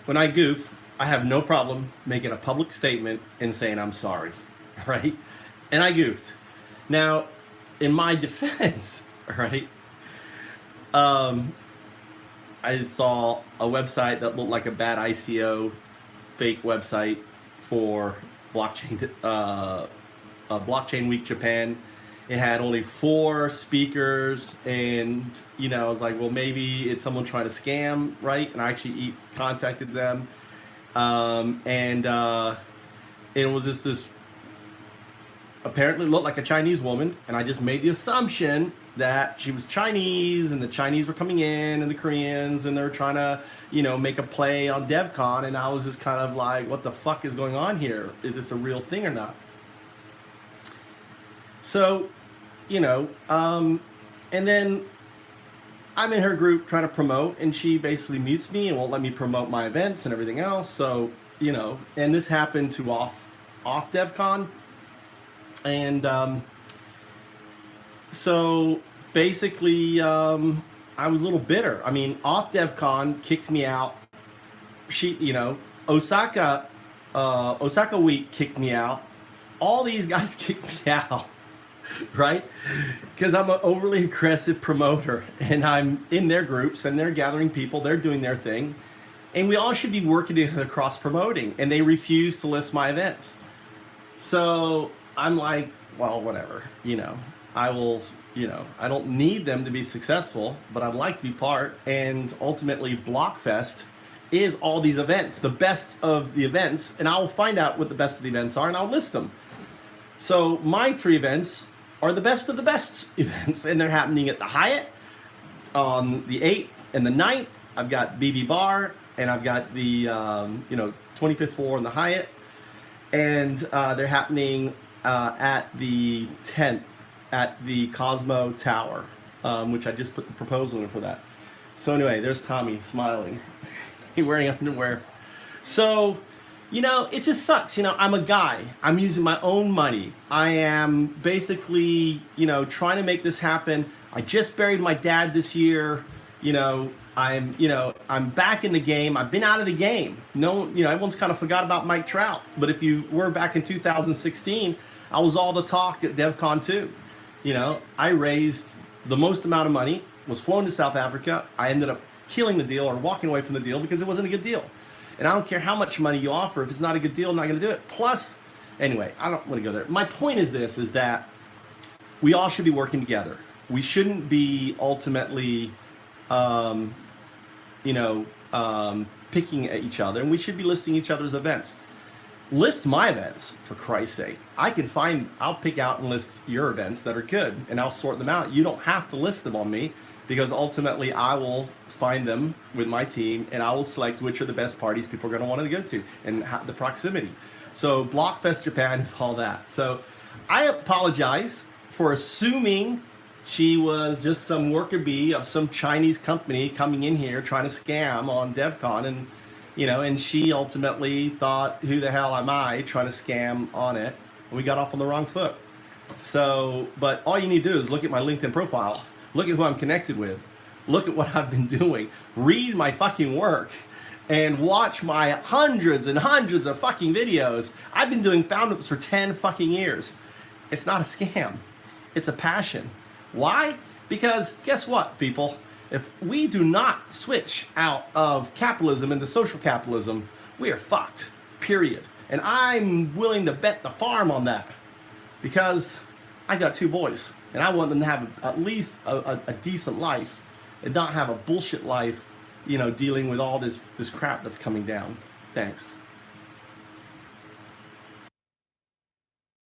when I goof, I have no problem making a public statement and saying I'm sorry, right? And I goofed. Now, in my defense, right? Um, I saw a website that looked like a bad ICO fake website for blockchain, blockchain week Japan. It had only 4 speakers, and I was like, well, maybe it's someone trying to scam, right? And I actually contacted them, and it was just this apparently looked like a Chinese woman, and I just made the assumption that she was Chinese, and the Chinese were coming in, and the Koreans, and they're trying to, make a play on DevCon, and I was just kind of like, what the fuck is going on here? Is this a real thing or not? So, and then I'm in her group trying to promote, and she basically mutes me and won't let me promote my events and everything else. So, and this happened to off DevCon. And so basically, I was a little bitter. I mean, off DevCon kicked me out. Osaka week kicked me out. All these guys kicked me out, right? Because I'm an overly aggressive promoter, and I'm in their groups, and they're gathering people. They're doing their thing, and we all should be working together cross promoting. And they refuse to list my events. So I'm like, well, whatever, I will, I don't need them to be successful, but I'd like to be part. And ultimately, Blockfest is all these events, the best of the events, and I'll find out what the best of the events are, and I'll list them. So my 3 events are the best of the best events, and they're happening at the Hyatt on the 8th and the 9th. I've got BB Bar, and I've got the 25th floor in the Hyatt, and they're happening at the 10th at the Cosmo Tower, which I just put the proposal in for that. So anyway, there's Tommy smiling. He's wearing underwear. So, it just sucks. I'm a guy. I'm using my own money. I am basically, trying to make this happen. I just buried my dad this year. I'm back in the game. I've been out of the game. Everyone's kind of forgot about Mike Trout. But if you were back in 2016, I was all the talk at DevCon 2. I raised the most amount of money, was flown to South Africa. I ended up killing the deal or walking away from the deal because it wasn't a good deal. And I don't care how much money you offer. If it's not a good deal, I'm not going to do it. Plus, anyway, I don't want to go there. My point is that we all should be working together. We shouldn't be ultimately picking at each other, and we should be listing each other's events. List my events, for Christ's sake. I'll pick out and list your events that are good, and I'll sort them out. You don't have to list them on me, because ultimately I will find them with my team, and I will select which are the best parties people are going to want to go to, and the proximity. So Blockfest Japan is all that. So I apologize for assuming she was just some worker bee of some Chinese company coming in here trying to scam on DevCon, and she ultimately thought, who the hell am I trying to scam on it? And we got off on the wrong foot. So, but all you need to do is look at my LinkedIn profile, look at who I'm connected with, look at what I've been doing, read my fucking work, and watch my hundreds and hundreds of fucking videos. I've been doing found-ups for 10 fucking years. It's not a scam. It's a passion. Why? Because guess what, people? If we do not switch out of capitalism into social capitalism, we are fucked, period. And I'm willing to bet the farm on that, because I got 2 boys, and I want them to have at least a decent life and not have a bullshit life, dealing with all this crap that's coming down. Thanks.